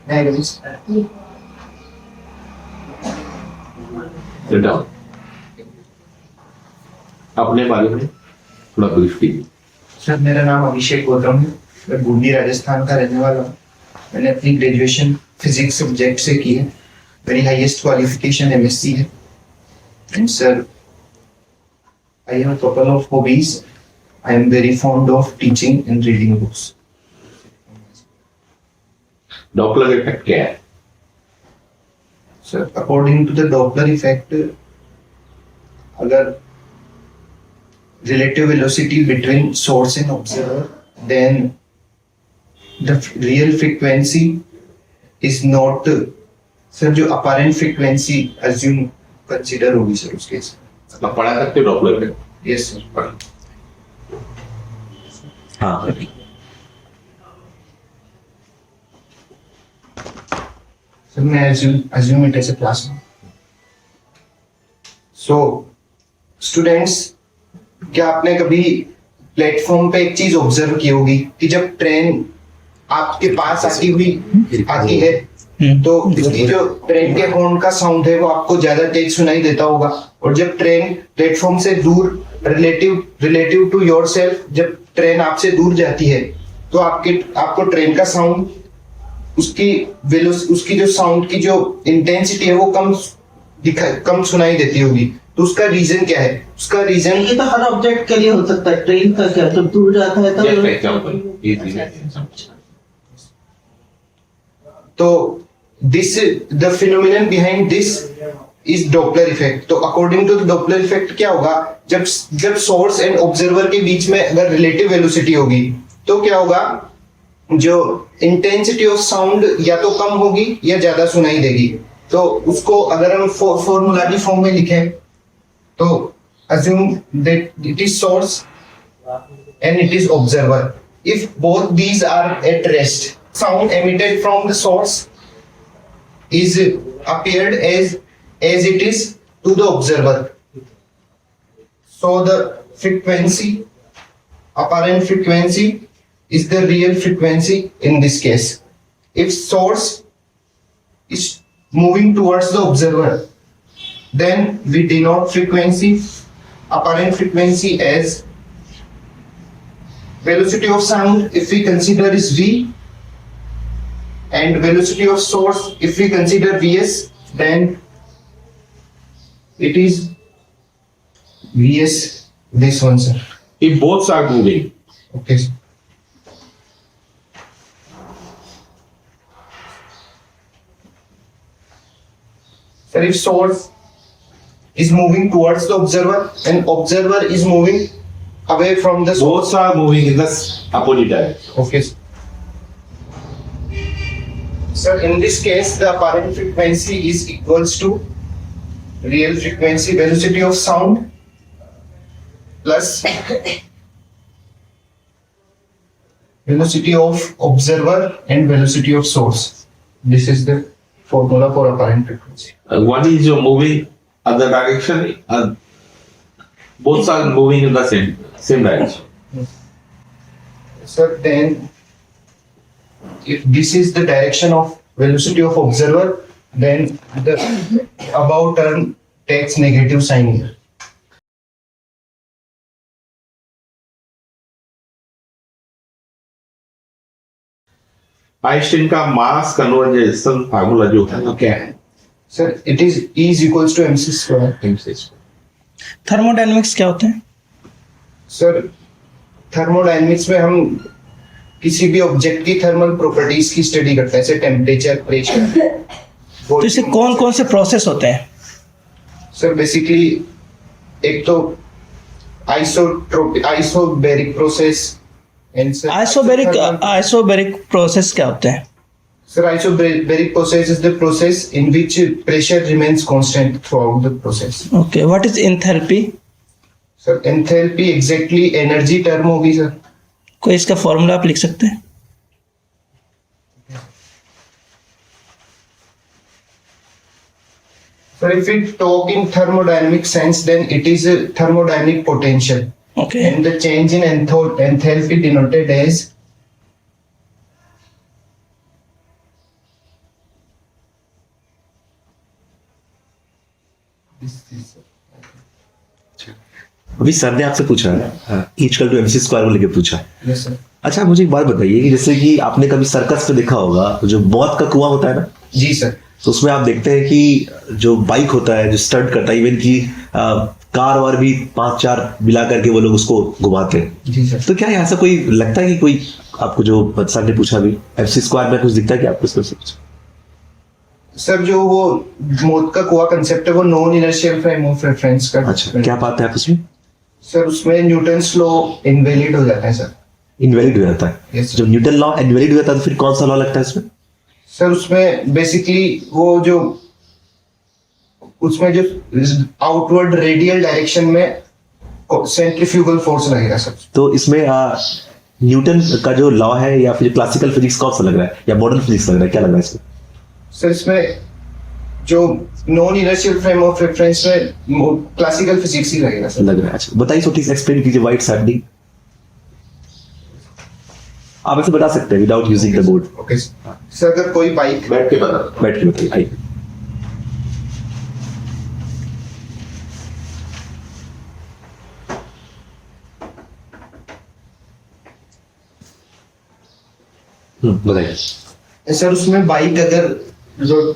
Negatives. Sit down. अपने बारे में थोड़ा ब्रीफ कीजिए। सर मेरा नाम अभिषेक गौतम है, मैं बूंदी राजस्थान का रहने वाला हूँ। मैंने अपनी ग्रेजुएशन फिजिक्स सब्जेक्ट से की है। मेरी हाईएस्ट क्वालिफिकेशन एमएससी है। And sir I have a couple of hobbies. I am very fond of teaching and reading books. Doppler effect क्या है? Sir according to the Doppler effect, अगर relative velocity between source and observer, then the real frequency is not, sir जो apparent frequency assume consider होगी sir उस case. आप पढ़ा सकते हो डॉपलर इफेक्ट? Yes sir. हाँ। सर मैं assume it as a classroom. So students, क्या आपने कभी प्लेटफॉर्म पे एक चीज ऑब्जर्व की होगी कि जब ट्रेन आपके पास आती है तो इसकी जो ट्रेन के हॉर्न का साउंड है वो आपको ज्यादा तेज सुनाई देता होगा, और जब ट्रेन प्लेटफॉर्म से दूर रिलेटिव टू योरसेल्फ, जब ट्रेन आपसे दूर जाती है तो आपको ट्रेन का साउंड, उसकी जो साउंड की जो इंटेंसिटी है वो कम सुनाई देती होगी। तो उसका रीजन क्या है? उसका रीजन ये तो हर ऑब्जेक्ट के लिए हो सकता है। ट्रेन का क्या, जब दूर जाता है तो this the phenomenon behind this is Doppler effect. तो according to the Doppler effect क्या होगा, जब सोर्स एंड ऑब्जर्वर के बीच में अगर रिलेटिव वेलोसिटी होगी तो क्या होगा, जो इंटेंसिटी ऑफ साउंड या तो कम होगी या ज्यादा सुनाई देगी। तो उसको अगर हम फॉर्मूला की फॉर्म में लिखें तो assume that it is source and it is observer. If both these are at rest, sound emitted from the source is appeared as it is to the observer. So the frequency, apparent frequency, is the real frequency in this case. If source is moving towards the observer, then we denote apparent frequency as velocity of sound if we consider is v, and velocity of source if we consider vs, then it is vs, this one sir. If both are moving, Okay sir. Sir, if source is moving towards the observer and observer is moving away from the source. both are moving in the opposite direction. Okay. Sir, in this case, the apparent frequency is equals to real frequency, velocity of sound plus velocity of observer and velocity of source. This is the formula for apparent frequency. One is moving other direction, both are moving in the same direction. Sir, then if this is the direction of velocity of observer, then the above term takes negative sign here. Einstein का मास conversation formula जो है वो क्या है? Sir, it is E is equals to mc square. Thermodynamics क्या होते हैं? Sir thermodynamics में हम किसी भी ऑब्जेक्ट की थर्मल प्रॉपर्टीज की स्टडी करते हैं, जैसे टेम्परेचर, प्रेशर। तो इससे कौन कौन से प्रोसेस होते हैं? सर बेसिकली एक तो isobaric process and isobaric process क्या होते हैं? Sir, isobaric process is the process in which pressure remains constant throughout the process. Okay, what is enthalpy? Sir, enthalpy exactly energy term होगी sir. कोई इसका formula आप लिख सकते हैं? So if we talk in thermodynamic sense, then it is a thermodynamic potential. Okay. And the change in enthalpy denoted as अभी sir ने आपसे पूछा है इक्वल टू MC स्क्वायर को लेके पूछा है। Yes sir. अच्छा मुझे एक बात बताइए कि जैसे कि आपने कभी सर्कस में देखा होगा जो मौत का कुआं होता है ना, जी सर। तो उसमें आप देखते हैं कि जो बाइक होता है जो स्टंट करता है, इवन की कार और भी 5-4 मिला करके वो लोग उसको घुमाते हैं। जी सर। तो क्या ऐसा कोई लगता है कि कोई आपको जो सर ने पूछा अभी MC स्क्वायर में कुछ दिखता है कि आपको इसमें से कुछ? सर जो वो मौत का कुआं कंसेप्ट है वो non inertial frame of reference का। अच्छा क्या बात है आप उसमें? सर उसमें न्यूटन्स लॉ इनवैलिड हो जाता है सर। इनवैलिड हो जाता है? Yes, sir. जब न्यूटन लॉ इनवैलिड हो जाता है तो फिर कौन सा लॉ लगता है इसमें? सर उसमें बेसिकली वो जो उसमें जो आउटवर्ड रेडियल डायरेक्शन में सेंट्रीफ्यूगल फोर्स लगेगा सर। तो इसमें न्यूटन का जो लॉ है या फिर क्लासिकल फिजिक्स कौन सा लग रहा है या मॉडर्न फिजिक्स लग रहा है, क्या लग रहा है इसमें? सर इसमें जो non inertial frame of reference में क्लासिकल फिजिक्स ही लगेगा सर। लग रहा है। अच्छा बताइए, सो प्लीज एक्सप्लेन कीजिए व्हाई इट्स हैपनिंग। आप ऐसे बता सकते हैं without using the board. Okay sir. अगर कोई बाइक बैठ के बता। बैठ के बताइए। आइए। बताइए। सर उसमें बाइक अगर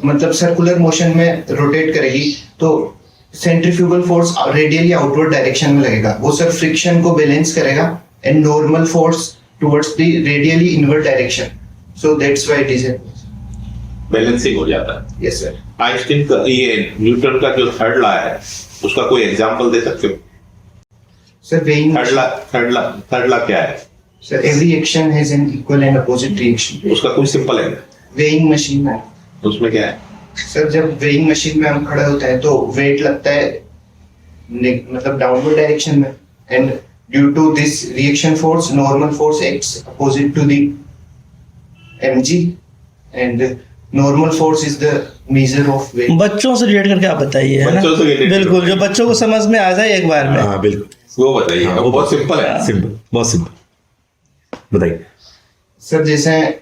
मतलब सर्कुलर मोशन में रोटेट करेगी तो centrifugal force radially outward direction में लगेगा। वो सर फ्रिक्शन को बैलेंस करेगा and normal force towards the radially inward direction. So that's why it is balancing हो जाता है। Yes sir. आइंस्टीन का ये न्यूटन का जो थर्ड लॉ है उसका कोई एग्जांपल दे सकते हो? सर वेइंग थर्ड लॉ क्या है? Sir every action has an equal and opposite reaction. उसका कोई सिंपल है? वेइंग मशीन है उसमें क्या है? सर जब वेइंग मशीन में हम खड़े होते हैं तो वेट लगता है मतलब डाउनवर्ड डायरेक्शन में and due to this reaction force normal force acts opposite to the mg and normal force is the measure of weight. बच्चों से रिलेट करके आप बताइए, है ना? बच्चों से related बिल्कुल, जो बच्चों को समझ में आ जाए एक बार में। हाँ बिल्कुल, वो बताइए। वो बहुत सिंपल है। सिंपल, बहुत सिंपल, बताइए। सर जैसे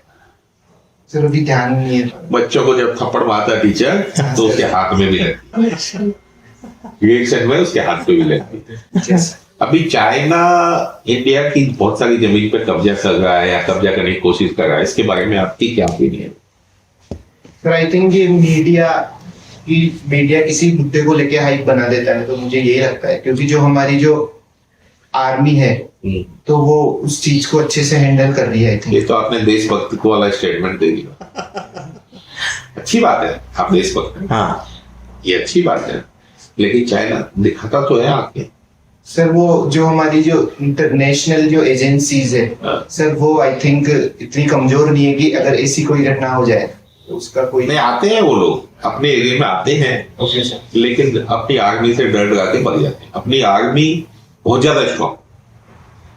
सर अभी ध्यान नहीं है। बच्चों को जब थप्पड़ मारता है टीचर तो उसके हाथ में भी लगती है, रिएक्शन में उसके हाथ में भी लगती है। Yes. अभी चाइना इंडिया की बहुत सारी जमीन पर कब्जा कर रहा है या कब्जा करने की कोशिश कर रहा है, इसके बारे में आपकी क्या ओपिनियन? सर आई थिंक ये मीडिया किसी मुद्दे को लेके हाइप बना देता है, तो मुझे यही लगता है क्योंकि जो हमारी जो आर्मी है तो वो उस चीज को अच्छे से हैंडल कर रही है। आई ये थिंक तो आपने देशभक्ति को वाला स्टेटमेंट दे दिया। अच्छी बात है, आप देशभक्त हैं। हाँ ये अच्छी बात है, लेकिन चाइना दिखाता तो है आगे। सर वो जो हमारी जो इंटरनेशनल जो एजेंसीज है हाँ। सर वो आई थिंक इतनी कमजोर नहीं है कि अगर ऐसी कोई घटना हो जाए तो उसका कोई। नहीं, आते हैं वो लोग अपने एरिया में आते हैं, ओके सर। लेकिन अपनी आर्मी से डर डरा के भाग जाते हैं। अपनी आर्मी बहुत ज्यादा स्ट्रॉन्ग।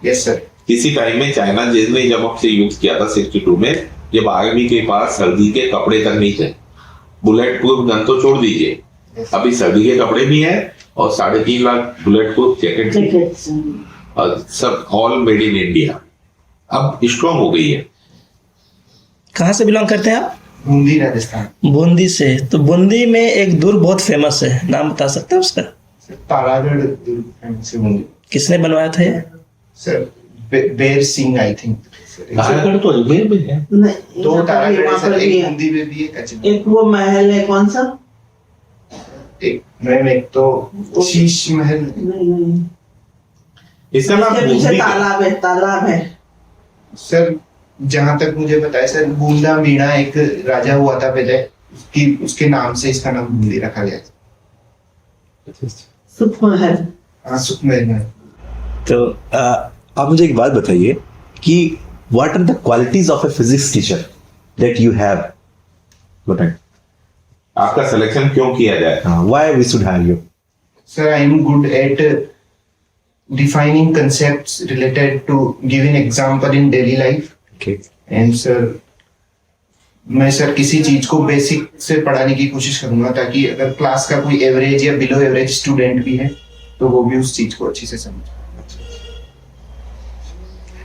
Yes sir. किसी टाइम में चाइना जिसने जब आपसे युद्ध किया था 62 में, जब आर्मी के पास सर्दी के कपड़े तक नहीं थे, बुलेट प्रूफ गन तो छोड़ दीजिए, अभी सर्दी के कपड़े भी हैं और 3.5 लाख बुलेट प्रूफ जैकेट भी, और सब ऑल मेड इन इंडिया। अब स्ट्रॉन्ग हो गई है। कहाँ से बिलोंग करते हैं आप? बूंदी राजस्थान। बूंदी से। तो बूंदी में एक दुर्ग बहुत फेमस है, नाम बता सकते हैं उसका? तारागढ़ दुर्ग से बूंदी। किसने बनवाया था ये? सर बेर सिंह आई थिंक। तारागढ़ तो अजमेर में है। नहीं, दो यहाँ पर भी, तारागढ़ वहाँ है सर, पर भी एक है। बूंदी में भी है अजमेर। एक वो महल है, कौन सा? एक मैम एक तो शीश महल। नहीं नहीं, इसका नाम इसके पीछे बूंदी है। तालाब है, तालाब है। सर जहां तक मुझे पता है सर बूंदा मीणा एक राजा हुआ था पहले, उसके नाम से इसका नाम बूंदी रखा गया है। सुख महल। हाँ सुखमहल में। तो आप मुझे एक बात बताइए कि what are the qualities of a physics teacher that you have? बताइए। आपका सिलेक्शन क्यों किया जाए? Why we should hire you? Sir, I am good at defining concepts related to giving example in daily life. Okay. And sir, मैं sir किसी चीज को basic से पढ़ाने की कोशिश करूंगा ताकि अगर क्लास का कोई एवरेज या बिलो एवरेज स्टूडेंट भी है तो वो भी उस चीज को अच्छे से समझे।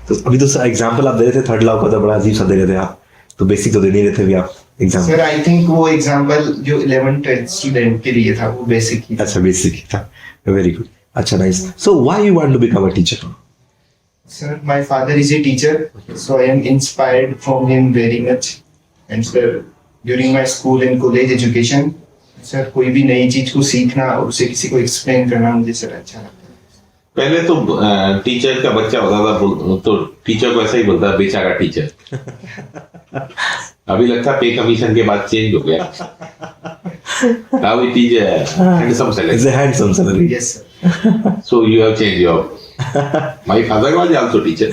तो अभी तो एग्जांपल आप दे रहे थे थर्ड लॉ का, तो बड़ा अजीब सा दे रहे थे आप। तो बेसिक तो दे नहीं रहे थे भी आप एग्जाम? सर आई थिंक वो एग्जाम्पल जो 11th-12th स्टूडेंट के लिए था वो बेसिक ही था। अच्छा, बेसिक ही था। Very good. अच्छा, nice. So why you want to become a teacher? Sir, my father is a teacher, so I am inspired from him very much. And sir, during my school and college education, sir, कोई भी नई चीज को सीखना और उसे किसी को एक्सप्लेन करना मुझे सर अच्छा लगता है। पहले तो टीचर का बच्चा होता था तो टीचर को ऐसा ही बोलता था, बेचारा टीचर। अभी लगता है पे कमीशन के बाद चेंज हो गया। Now it is a handsome salary. It's a handsome salary. Yes, sir. So you have changed your. My father was also teacher.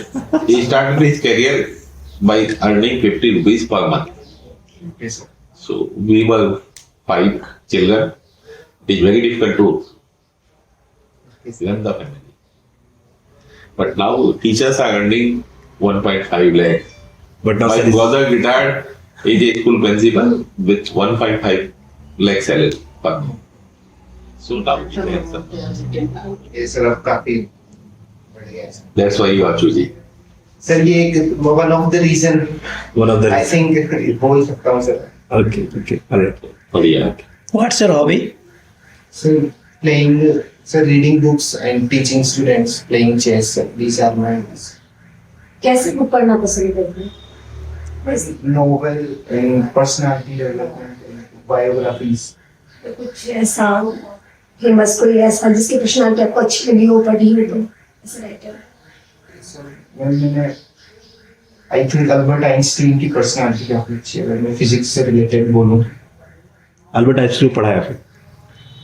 He started his career by earning 50 rupees per month. Yes, sir. So we were 5 children. It is very difficult to run the family. But now teachers are earning 1.5 lakh. But now My brother retired. He is a school principal with 1.5 lakh salary per month. So now he has some. ये sir अब काफी बढ़िया है sir. That's why you are choosing. Sir ये एक one of the reason one of the I think बोल सकता हूँ sir. okay, okay, all right. बढ़िया। What's your hobby? Sir, playing, sir, reading books and teaching students, playing chess. Sir, these are my कैसे book पढ़ना पसंद करते हैं? novel and personality development and biographies. तो कुछ ऐसा फेमस कोई ऐसा जिसकी पर्सनालिटी आपको अच्छी लगी हो, पढ़ी हो तो ऐसा राइटर? Sir, मैंने आई थिंक अल्बर्ट आइंस्टीन की पर्सनालिटी काफी अच्छी है अगर मैं फिजिक्स से रिलेटेड बोलूँ। अल्बर्ट आइंस्टीन को पढ़ा है आपने?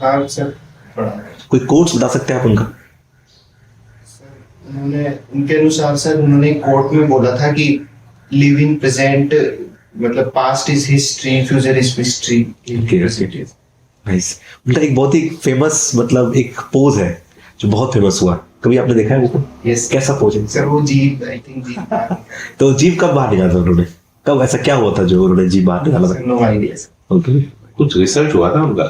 हाँ सर, पढ़ा है। कोई कोट्स बता सकते हैं आप उनका? उन्होंने उनके अनुसार सर उन्होंने कोर्ट में बोला था कि लिव इन प्रेजेंट, मतलब past is history, future is history. Nice. उनका एक बहुत ही फेमस मतलब एक पोज है जो बहुत फेमस हुआ, कभी आपने देखा है वो? यस कैसा पोज है? सर वो जीव, आई थिंक जीव। तो जीव कब बाहर निकाला था उन्होंने? कब ऐसा क्या हुआ था जो उन्होंने जीव बाहर निकाला था? No idea. ओके। कुछ रिसर्च हुआ था उनका।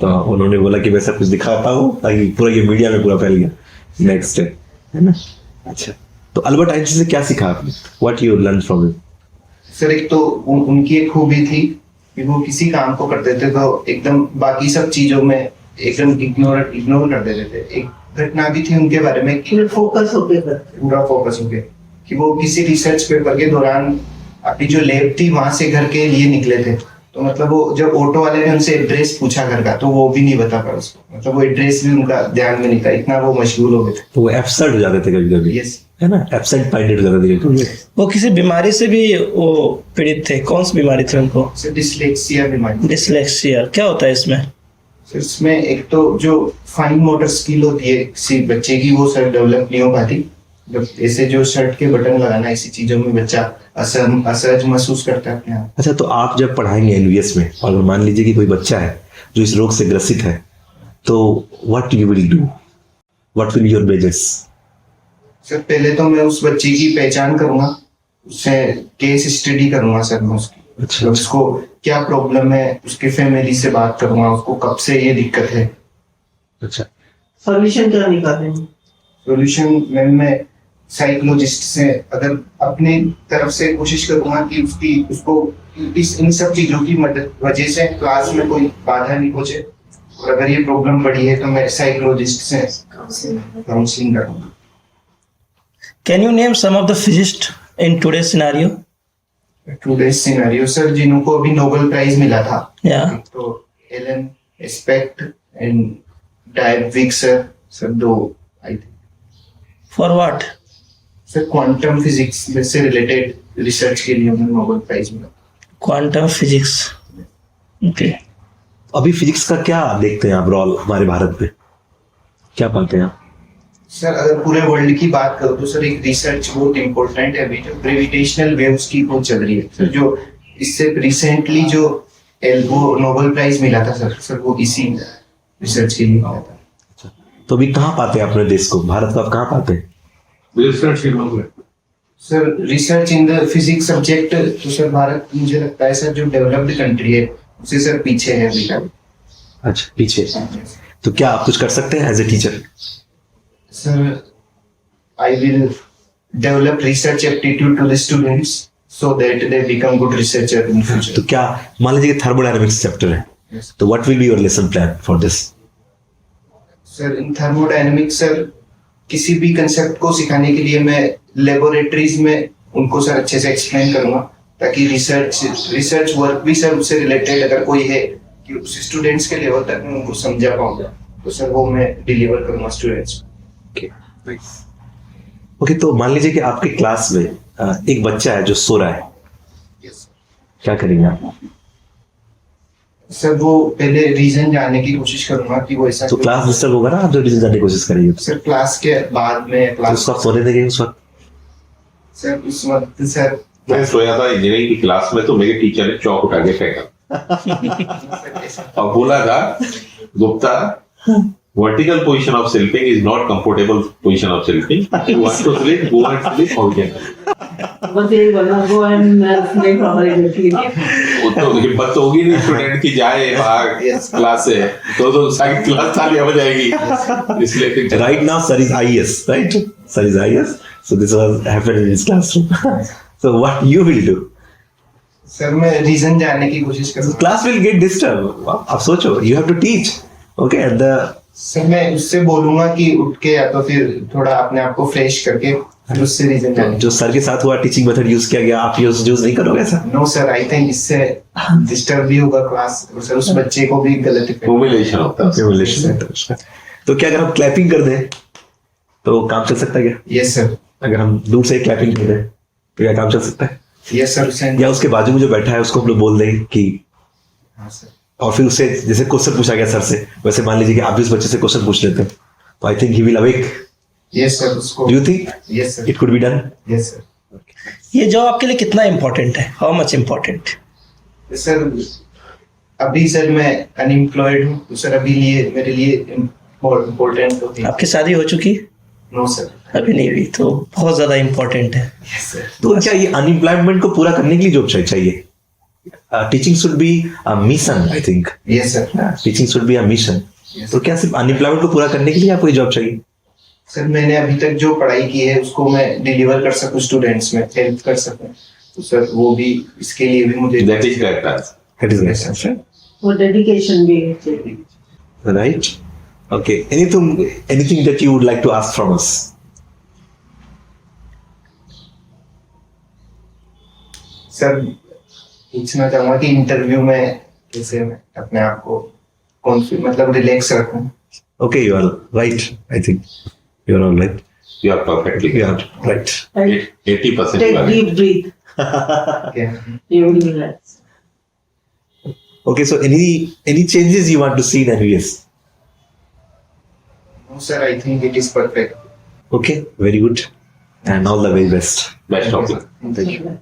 तो उन्होंने बोला कि मैं ऐसा कुछ दिखाता हूँ ताकि पूरा ये मीडिया में पूरा फैल गया। नेक्स्ट है ना? अच्छा, तो अल्बर्ट आइंस्टीन से क्या सीखा आपने? What you learn from him? Sir एक तो उनकी एक खूबी थी कि वो किसी काम को करते थे तो एकदम बाकी सब चीजों में एकदम इग्नोर कर देते थे। एक घटना भी थी उनके बारे में कि फोकस हो गया। पूरा फोकस हो गया कि वो किसी रिसर्च पेपर के दौरान अपनी जो लैब थी वहां से घर के लिए निकले थे, तो मतलब वो जब ऑटो वाले ने उनसे एड्रेस पूछा घर का तो वो भी नहीं बता पाया उसको, मतलब वो एड्रेस भी उनका ध्यान में नहीं था, इतना वो मशगूल हो गए थे। तो वो एब्सेंट हो जाते थे कभी कभी, यस, है ना? एब्सेंट माइंडेड हो जाते थे कभी। वो किसी बीमारी से भी वो पीड़ित थे? कौन सी बीमारी थी उनको? सर डिसलेक्सिया बीमारी। डिसलेक्सिया क्या होता है इसमें? सर इसमें एक तो जो फाइन मोटर स्किल होती है किसी बच्चे की वो सर डेवलप नहीं हो पाती। जब ऐसे जो शर्ट के बटन लगाना ऐसी चीजों में बच्चा असहज महसूस करता है अपने आप। अच्छा, तो आप जब पढ़ाएंगे एनवीएस में और मान लीजिए कि कोई बच्चा है जो इस रोग से ग्रसित है, तो what you will do? What will your measures? Sir पहले तो मैं उस बच्चे की पहचान करूंगा, उससे केस स्टडी करूंगा सर मैं उसकी। अच्छा, उसको क्या प्रॉब्लम है, उसके फैमिली से बात करूंगा, उसको कब से ये दिक्कत है। अच्छा, सॉल्यूशन क्या निकालेंगे? सोल्यूशन मैं साइकोलॉजिस्ट से अगर अपनी तरफ से कोशिश करूंगा कि उसको इन सब चीजों की मदद वजह से क्लास में कोई बाधा नहीं पहुंचे, और अगर ये प्रॉब्लम बड़ी है तो मैं साइकोलॉजिस्ट से काउंसलिंग करूंगा। Can you name some of the physicist in today scenario? Today scenario sir जिनको अभी नोबेल प्राइज मिला था, या तो एलन एस्पेक्ट एंड डायविक सर दो I think. For what? Sir quantum physics से रिलेटेड रिसर्च के लिए उन्हें नोबेल प्राइज मिला। Quantum physics, okay. अभी फिजिक्स का क्या देखते हैं आप रोल हमारे भारत में? क्या पाते हैं आप? सर अगर पूरे वर्ल्ड की बात करो तो सर एक रिसर्च बहुत इम्पोर्टेंट है अभी, जो ग्रेविटेशनल वेव्स की बहुत चल रही है सर। जो इससे रिसेंटली जो वो नोबेल प्राइज मिला था सर वो इसी रिसर्च के लिए मिला था। तो अभी कहाँ पाते हैं अपने देश को, भारत को आप कहाँ पाते हैं? Sir research in the physics subject तो सर भारत मुझे लगता है सर जो डेवलप्ड कंट्री है उससे सर पीछे है अभी तक। अच्छा, पीछे। तो क्या आप कुछ कर सकते हैं as a teacher? Sir I will develop research aptitude to the students so that they become good researcher in future. तो क्या मान लीजिए कि थर्मोडायनामिक्स चैप्टर है, Yes. तो what will be your lesson plan for this? Sir in thermodynamics sir किसी भी concept को सिखाने के लिए मैं लेबोरेटरीज में उनको सर अच्छे से एक्सप्लेन करूंगा, ताकि रिसर्च वर्क भी सर उससे रिलेटेड अगर कोई है कि उस स्टूडेंट्स के लेवल तक मैं उनको समझा पाऊंगा, तो सर वो मैं डिलीवर करूंगा स्टूडेंट्स को। ओके, तो मान लीजिए कि आपके क्लास में एक बच्चा है जो सो रहा है, क्या करेंगे आप? सर वो पहले रीजन जानने की कोशिश करूंगा कि वो ऐसा तो क्लास डिस्टर्ब होगा ना, आप जो रीजन जानने की कोशिश करेंगे तो सर क्लास के बाद में तो क्लास उसको आप सोने देंगे उस वक्त? सर उस वक्त सर मैं सोया था इंजीनियरिंग की क्लास में, तो मेरे टीचर ने चौक उठा के फेंका और बोला था, Gupta, vertical position of sleeping is not comfortable position of sleeping. If you want to sleep, go and sleep horizontal. बस यही बोलना, go and sleep horizontally. वो तो हिम्मत तो होगी नहीं स्टूडेंट की जाए बाहर क्लास से, तो सारी क्लास खाली हो जाएगी, इसलिए फिर Right now, sir is IS, right? Sir is IS. So this was happened in his classroom. So what you will do? Sir मैं रीजन जानने की कोशिश करूंगा। Class will get disturbed. आप सोचो, you have to teach. Okay, and the sir मैं उससे बोलूंगा कि उठ के या तो फिर थोड़ा अपने आप को फ्रेश करके फिर उससे रीजन जाने। जो सर के साथ हुआ टीचिंग मेथड यूज किया गया, आप यूज नहीं करोगे ऐसा? नो सर, आई थिंक इससे डिस्टर्ब भी होगा क्लास, और सर उस बच्चे को भी गलत इफेक्ट। humiliation होता है। Simulation होता है उसका। तो क्या अगर हम क्लैपिंग कर दें तो काम चल सकता है क्या? यस सर, अगर हम दूर से क्लैपिंग कर दें तो क्या काम चल सकता है? यस सर उसे। या उसके बाजू में जो बैठा है उसको हम लोग बोल दें कि, हाँ सर, और फिर उससे जैसे क्वेश्चन पूछा गया सर से, वैसे मान लीजिए कि आप भी उस बच्चे से क्वेश्चन पूछ लेते हैं, तो I think he will awake. Yes sir उसको। Do you think yes sir, it could be done? Yes sir. ये जॉब आपके लिए कितना इम्पोर्टेंट है? How much important? सर अभी सर मैं अनएम्प्लॉयड हूँ, तो सर अभी लिए मेरे लिए इम्पोर्टेंट तो है। आपकी शादी हो चुकी? No sir. अभी नहीं हुई, तो बहुत ज्यादा इम्पोर्टेंट है। Yes sir. तो क्या ये अनएम्प्लॉयमेंट को पूरा करने के लिए जॉब चाहिए? Teaching should be a mission, I think. Yes sir. Teaching should be a mission. Yes. तो क्या सिर्फ अनएम्प्लॉयमेंट को पूरा करने के लिए आपको ये जॉब चाहिए? सर मैंने अभी तक जो पढ़ाई की है उसको मैं डिलीवर कर सकूं स्टूडेंट्स में, हेल्प कर सकूं, तो सर वो भी इसके लिए भी मुझे That is correct answer. That is Yes, right. sir. वो डेडिकेशन भी चाहिए। Right? Okay. Anything that you would like to ask from us? Sir पूछना चाहूंगा कि इंटरव्यू में कैसे मैं अपने आप को मतलब रिलैक्स रखूं। Okay, you are right. I think you are all right. You are perfectly You are right. 80% you Take are deep breath. Okay. You will relax. Okay. So any changes you want to see in NVS? No sir, I think it is perfect. Okay. Very good. And all the very best. best of luck. Thank you.